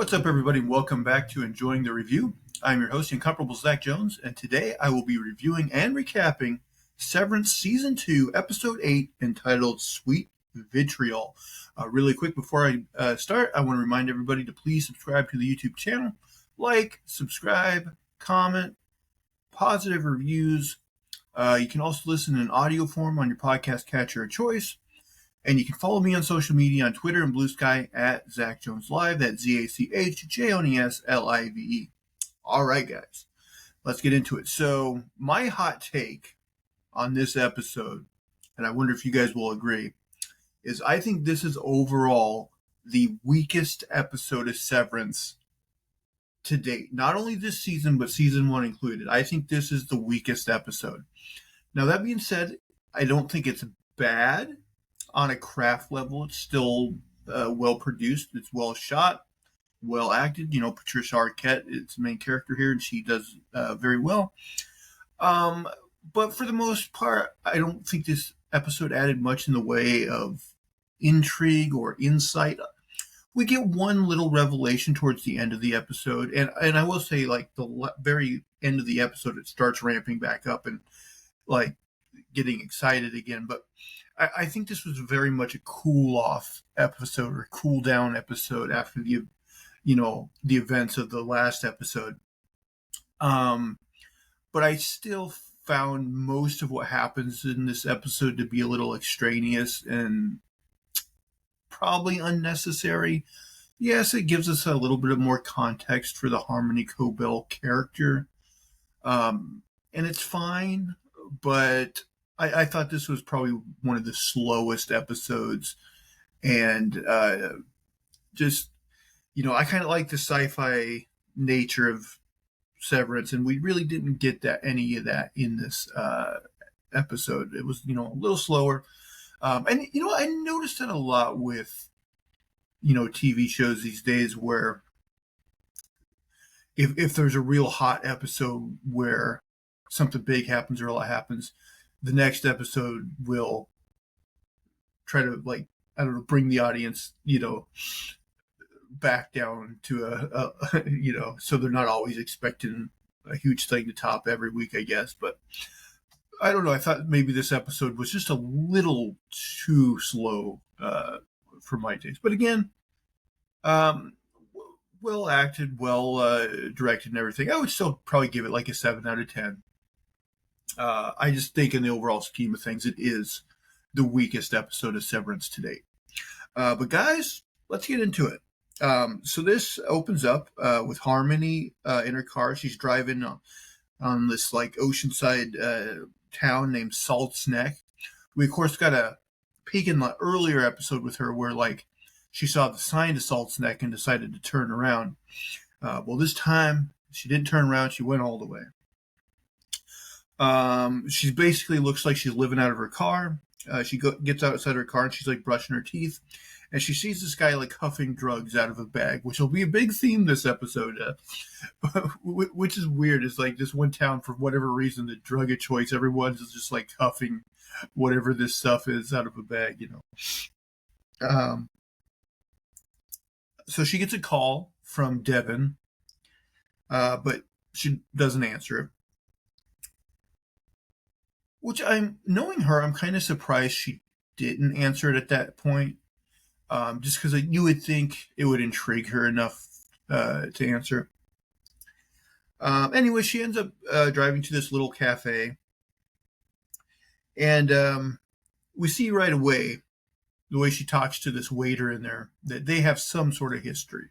What's up, everybody? Welcome back to Enjoying the Review. I'm your host, Incomparable Zach Jones, and today I will be reviewing and recapping Severance Season 2, Episode 8, entitled Sweet Vitriol. Really quick, before I start, I want to remind everybody to please subscribe to the YouTube channel. Like, subscribe, comment, positive reviews. You can also listen in audio form on your podcast catcher of choice. And you can follow me on social media on Twitter and Blue Sky at Zach Jones Live. That's ZachJonesLive. All right, guys, let's get into it. So my hot take on this episode, and I wonder if you guys will agree, is I think this is overall the weakest episode of Severance to date. Not only this season, but season one included. I think this is the weakest episode. Now, that being said, I don't think it's bad. On a craft level, it's still well produced. It's well shot, well acted. You know, Patricial Arquette is the main character here, and she does very well. But for the most part, I don't think this episode added much in the way of intrigue or insight. We get one little revelation towards the end of the episode, and I will say, like, the very end of the episode, it starts ramping back up and, like, getting excited again. But I think this was very much a cool off episode or cool down episode after the events of the last episode. But I still found most of what happens in this episode to be a little extraneous and probably unnecessary. Yes, it gives us a little bit of more context for the Harmony Cobell character. And it's fine, but I thought this was probably one of the slowest episodes, and I kind of like the sci-fi nature of Severance, and we really didn't get any of that in this episode. It was, a little slower, and I noticed that a lot with, TV shows these days, where if there's a real hot episode where something big happens or a lot happens, the next episode will try to, bring the audience, back down to so they're not always expecting a huge thing to top every week, I guess. But I don't know. I thought maybe this episode was just a little too slow for my taste. But again, well acted, well directed and everything. I would still probably give it like a 7 out of 10. I just think in the overall scheme of things, it is the weakest episode of Severance to date. But guys, let's get into it. So this opens up with Harmony in her car. She's driving on this oceanside town named Salt's Neck. We of course got a peek in the earlier episode with her where she saw the sign to Salt's Neck and decided to turn around. Well, this time she didn't turn around. She went all the way. She basically looks like she's living out of her car. She gets outside her car and she's brushing her teeth, and she sees this guy huffing drugs out of a bag, which will be a big theme this episode. Which is weird. It's this one town, for whatever reason, the drug of choice, everyone's just huffing whatever this stuff is out of a bag, So she gets a call from Devin, but she doesn't answer it. Which, knowing her, I'm kind of surprised she didn't answer it at that point. Just because you would think it would intrigue her enough to answer. Anyway, she ends up driving to this little cafe. And we see right away, the way she talks to this waiter in there, that they have some sort of history.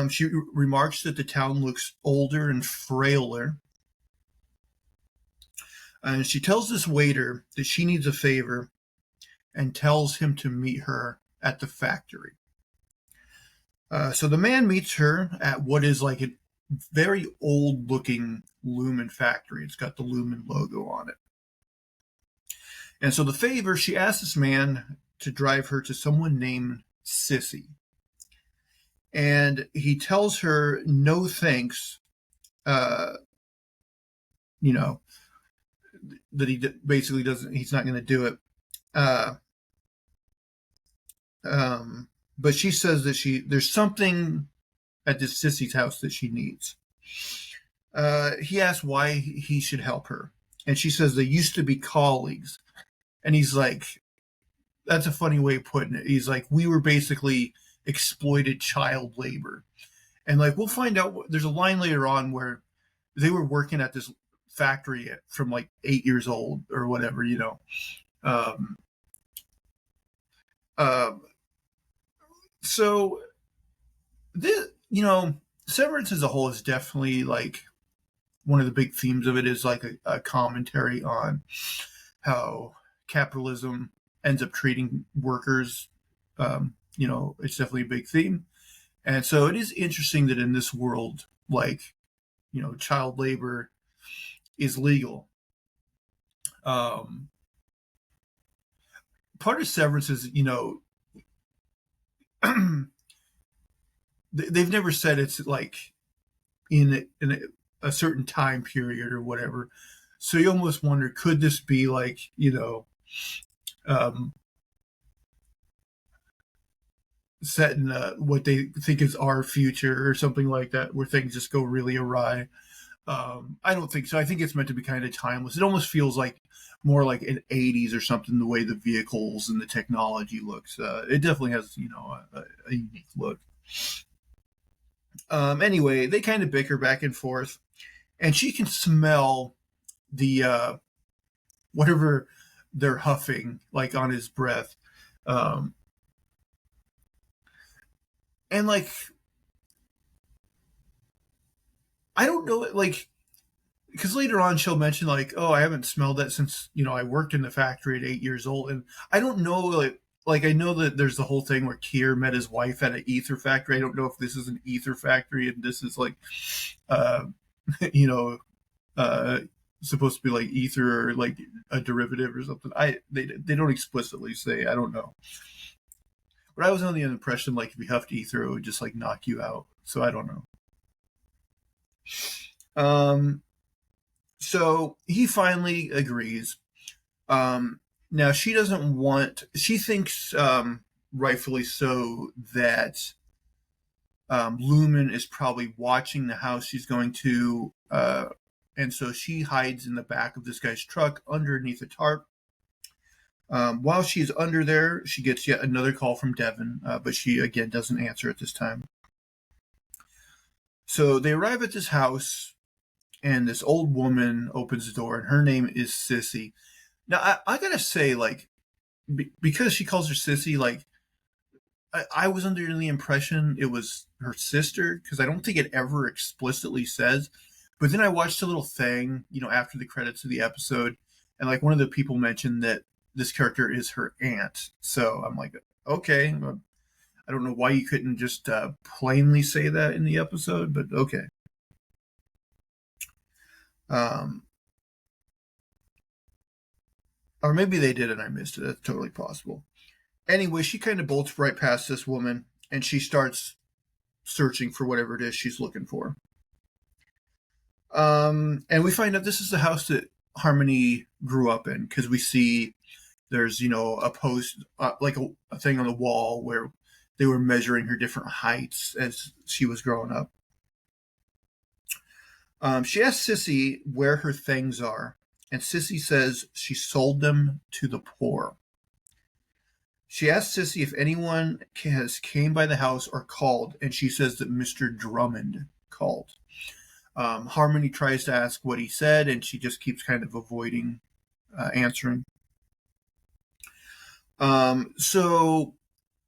She remarks that the town looks older and frailer. And she tells this waiter that she needs a favor and tells him to meet her at the factory. So the man meets her at what is a very old-looking Lumen factory. It's got the Lumen logo on it. And so the favor, she asks this man to drive her to someone named Sissy. And he tells her no thanks, that he basically he's not going to do it. but she says that there's something at this sissy's house that she needs. He asks why he should help her, and she says they used to be colleagues. And he's like, that's a funny way of putting it. He's like, we were basically exploited child labor. And like, we'll find out. There's a line later on where they were working at this factory from like 8 years old or whatever, you know. Um, um, so this, you know, Severance as a whole is definitely like one of the big themes of it is like a commentary on how capitalism ends up treating workers. You know, it's definitely a big theme. And so it is interesting that in this world, like, you know, child labor is legal. Part of Severance is, you know, they've never said it's like in a certain time period or whatever. So you almost wonder, could this be like, you know, set in what they think is our future or something like that, where things just go really awry? I don't think so. I think it's meant to be kind of timeless. It almost feels like more like an 80s or something, the way the vehicles and the technology looks. It definitely has, you know, a unique look. Anyway, they kind of bicker back and forth, and she can smell the whatever they're huffing, like on his breath. And like, I don't know, like, because later on she'll mention like, oh, I haven't smelled that since, you know, I worked in the factory at 8 years old, and I don't know, like I know that there's the whole thing where Keir met his wife at an ether factory. I don't know if this is an ether factory and this is like, uh, you know, supposed to be like ether or like a derivative or something. They don't explicitly say. I don't know, but I was under the impression like if you huffed ether, it would just like knock you out. So I don't know. Um, so he finally agrees. Now she doesn't want. She thinks, rightfully so, that Lumen is probably watching the house she's going to, and so she hides in the back of this guy's truck underneath a tarp. While she's under there, she gets yet another call from Devin, but she again doesn't answer at this time. So they arrive at this house, and this old woman opens the door, and her name is Sissy. Now, I gotta say, like, because she calls her Sissy, like, I was under the impression it was her sister, because I don't think it ever explicitly says. But then I watched a little thing, you know, after the credits of the episode, and, like, one of the people mentioned that this character is her aunt. So I'm like, okay, I don't know why you couldn't just plainly say that in the episode, but okay. Or maybe they did and I missed it. That's totally possible. Anyway, she kind of bolts right past this woman, and she starts searching for whatever it is she's looking for. And we find out this is the house that Harmony grew up in, because we see there's, you know, a post, like a thing on the wall where they were measuring her different heights as she was growing up. She asks Sissy where her things are, and Sissy says she sold them to the poor. She asks Sissy if anyone has came by the house or called, and she says that Mr. Drummond called. Harmony tries to ask what he said, and she just keeps kind of avoiding answering. So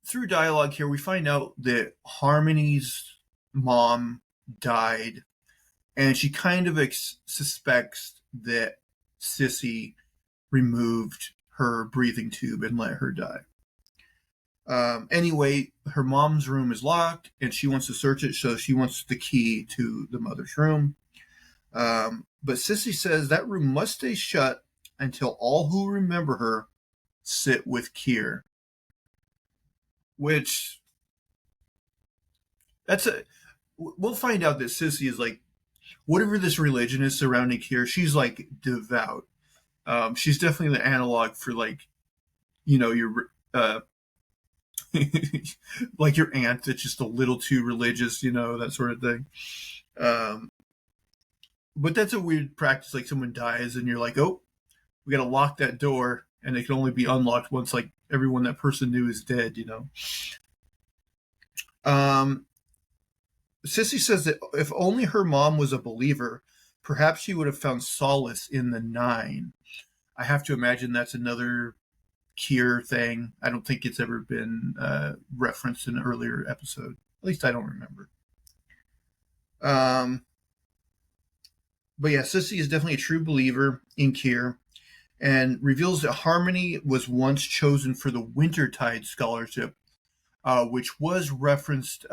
through dialogue here, we find out that Harmony's mom died, and she kind of suspects that Sissy removed her breathing tube and let her die. Anyway, her mom's room is locked, and she wants to search it, so she wants the key to the mother's room. But Sissy says that room must stay shut until all who remember her sit with Keir. Which, we'll find out that Sissy is like, whatever this religion is surrounding Keir, she's like devout. She's definitely the analog for like, you know, your like your aunt that's just a little too religious, that sort of thing. Um, but that's a weird practice. Like someone dies and you're like, oh, we got to lock that door, and it can only be unlocked once like everyone that person knew is dead. Um, Sissy says that if only her mom was a believer, perhaps she would have found solace in the nine. I have to imagine that's another cure thing. I don't think it's ever been referenced in an earlier episode. At least I don't remember. But yeah, Sissy is definitely a true believer in cure, and reveals that Harmony was once chosen for the Wintertide Scholarship, which was referenced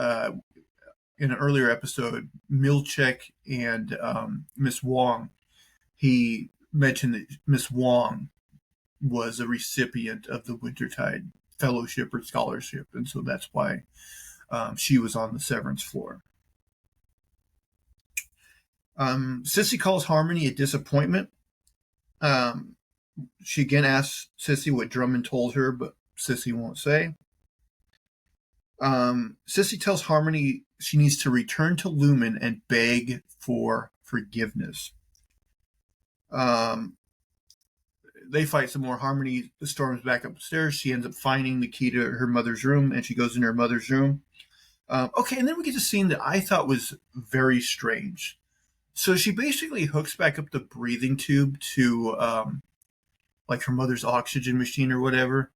in an earlier episode. Milchek and Miss Wong, he mentioned that Miss Wong was a recipient of the Wintertide Fellowship or Scholarship, and so that's why she was on the Severance floor. Sissy calls Harmony a disappointment. She again asks Sissy what Drummond told her, but Sissy won't say. Sissy tells Harmony she needs to return to Lumen and beg for forgiveness. They fight some more. Harmony storms back upstairs. She ends up finding the key to her mother's room, and she goes in her mother's room. Okay, and then we get a scene that I thought was very strange. So she basically hooks back up the breathing tube to like her mother's oxygen machine or whatever,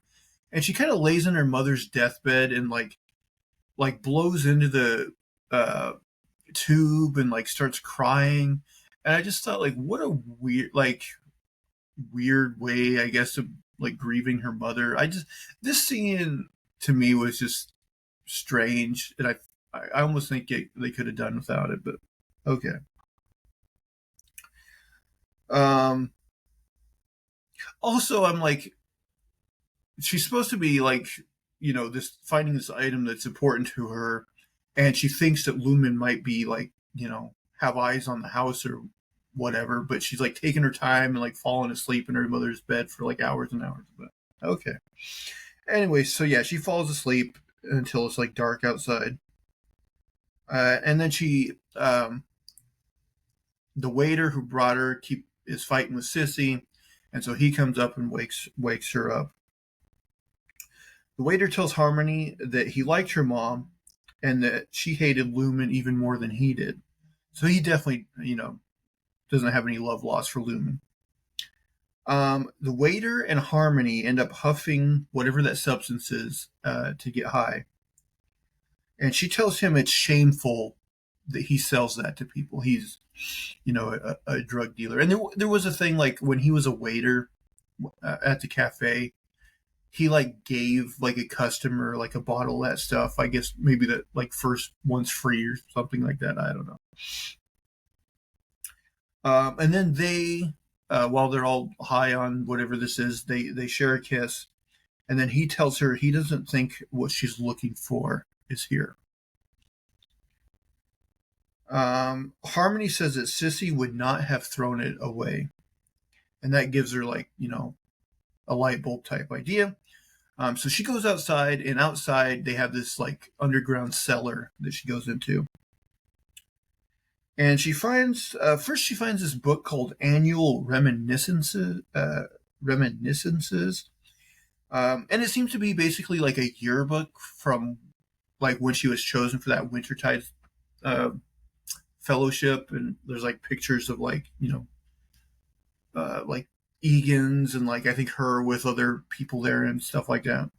and she kind of lays in her mother's deathbed and like blows into the tube and like starts crying. And I just thought, like, what a weird way, I guess, of like grieving her mother. This scene to me was just strange, and I almost think they could have done without it, but okay. Also, I'm like, she's supposed to be like, this finding this item that's important to her, and she thinks that Lumen might be like, have eyes on the house or whatever, but she's like taking her time and like falling asleep in her mother's bed for like hours and hours. But okay. Anyway, so yeah, she falls asleep until it's like dark outside. And then the waiter who brought her is fighting with Sissy, and so he comes up and wakes her up. The waiter tells Harmony that he liked her mom and that she hated Lumen even more than he did. So he definitely, doesn't have any love lost for Lumen. The waiter and Harmony end up huffing whatever that substance is to get high. And she tells him it's shameful that he sells that to people. He's, a drug dealer. And there was a thing like when he was a waiter at the cafe, he like gave like a customer like a bottle of that stuff. I guess maybe that like first one's free or something like that. I don't know. And then they, while they're all high on whatever this is, they share a kiss. And then he tells her he doesn't think what she's looking for is here. Harmony says that Sissy would not have thrown it away. And that gives her like, a light bulb type idea. So she goes outside, and outside they have this like underground cellar that she goes into. And she finds this book called Annual Reminiscences. And it seems to be basically like a yearbook from like when she was chosen for that Wintertide fellowship. And there's like pictures of like, like Egan's and like I think her with other people there and stuff like that.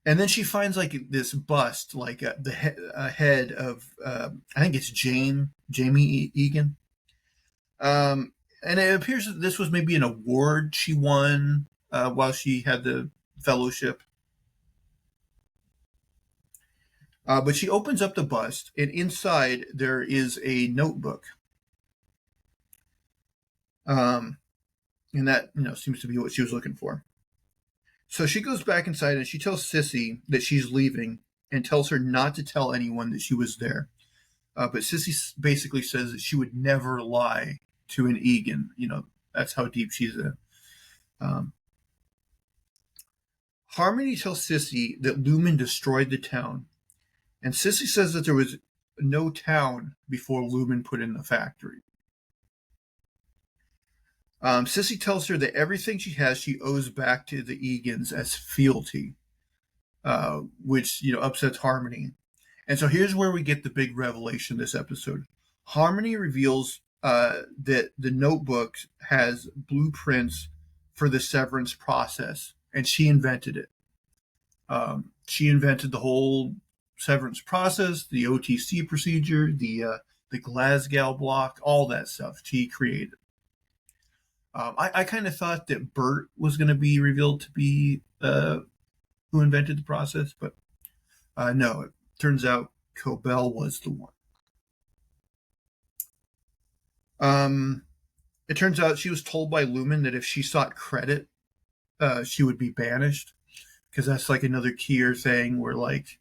And then she finds like this bust, like the head of I think it's Jamie Egan. And it appears that this was maybe an award she won while she had the fellowship. But she opens up the bust, and inside there is a notebook. And that, seems to be what she was looking for. So she goes back inside and she tells Sissy that she's leaving and tells her not to tell anyone that she was there. But Sissy basically says that she would never lie to an Egan. That's how deep she's in. Harmony tells Sissy that Lumen destroyed the town, and Sissy says that there was no town before Lumen put in the factory. Sissy tells her that everything she has she owes back to the Egans as fealty, which upsets Harmony. And so here's where we get the big revelation this episode. Harmony reveals that the notebook has blueprints for the severance process, and she invented it. She invented the whole severance process, the OTC procedure, the Glasgow block, all that stuff she created. I kind of thought that Britt was going to be revealed to be who invented the process, but no, it turns out Cobell was the one. It turns out she was told by Lumen that if she sought credit, she would be banished, because that's like another Kier thing where like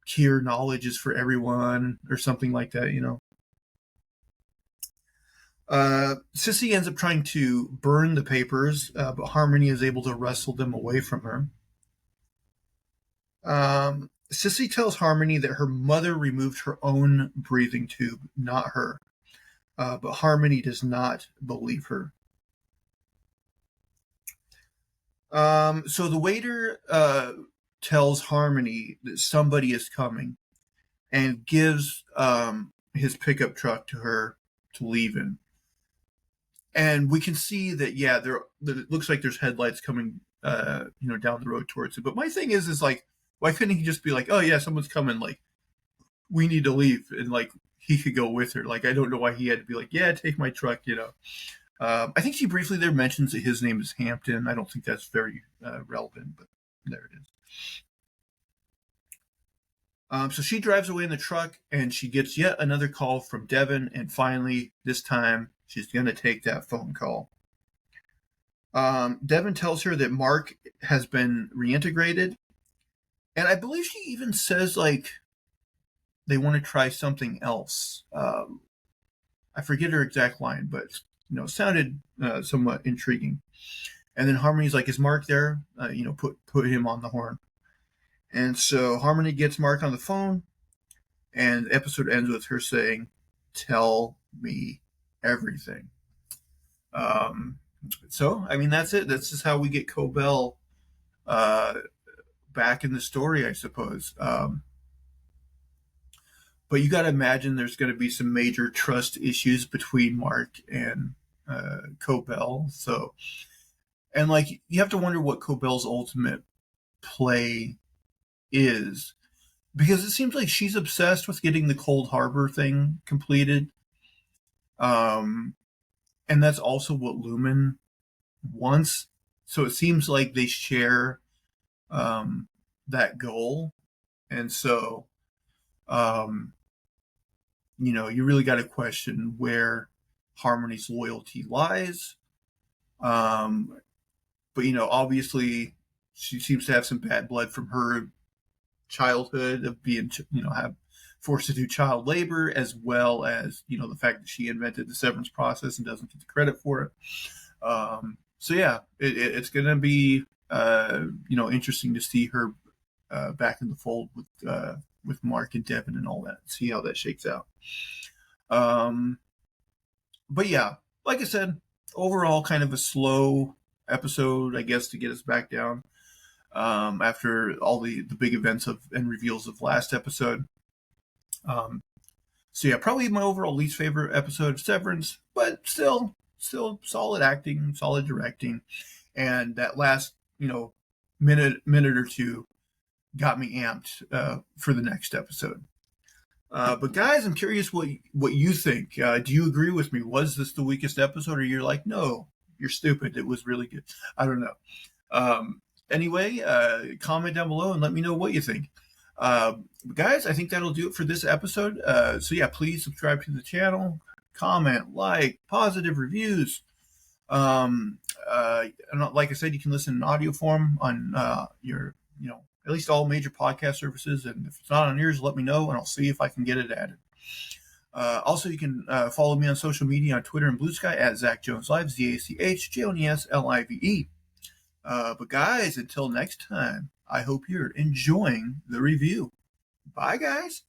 Kier knowledge is for everyone or something like that, Sissy ends up trying to burn the papers, but Harmony is able to wrestle them away from her. Sissy tells Harmony that her mother removed her own breathing tube, not her. But Harmony does not believe her. So the waiter tells Harmony that somebody is coming and gives his pickup truck to her to leave in. And we can see that, it looks like there's headlights coming, down the road towards it. But my thing is like, why couldn't he just be like, oh yeah, someone's coming, like, we need to leave, and like he could go with her. Like, I don't know why he had to be like, yeah, take my truck, I think she briefly there mentions that his name is Hampton. I don't think that's very relevant, but there it is. So she drives away in the truck, and she gets yet another call from Devin, and finally, this time, she's going to take that phone call. Devin tells her that Marc has been reintegrated, and I believe she even says, like, they want to try something else. I forget her exact line, but it sounded somewhat intriguing. And then Harmony's like, "Is Marc there? Put him on the horn." And so Harmony gets Marc on the phone, and the episode ends with her saying, "Tell me everything." So I mean, that's it. That's just how we get Cobell back in the story, I suppose. But you got to imagine there's going to be some major trust issues between Marc and Cobell. So, and like, you have to wonder what Cobell's ultimate play is, because it seems like she's obsessed with getting the Cold Harbor thing completed. And that's also what Lumen wants. So it seems like they share that goal. And so, you really got to question where Harmony's loyalty lies. But, obviously she seems to have some bad blood from her childhood of being, have forced to do child labor, as well as, the fact that she invented the severance process and doesn't get the credit for it. So yeah, it's going to be, interesting to see her back in the fold with Marc and Devin and all that. See how that shakes out. But yeah, like I said, overall kind of a slow episode, I guess, to get us back down after all the big events and reveals of last episode. So yeah, probably my overall least favorite episode of Severance, but still solid acting, solid directing, and that last minute or two got me amped for the next episode. But guys, I'm curious what you think. Do you agree with me? Was this the weakest episode, or you're like, no, you're stupid, it was really good? I don't know. Anyway, comment down below and let me know what you think. Guys, I think that'll do it for this episode. So yeah, please subscribe to the channel, comment, like, positive reviews. And like I said, you can listen in audio form on your, at least all major podcast services. And if it's not on yours, let me know, and I'll see if I can get it added. Also, you can follow me on social media on Twitter and Blue Sky at Zach Jones Live, ZACHJONESLIVE. But guys, until next time, I hope you're enjoying the review. Bye, guys.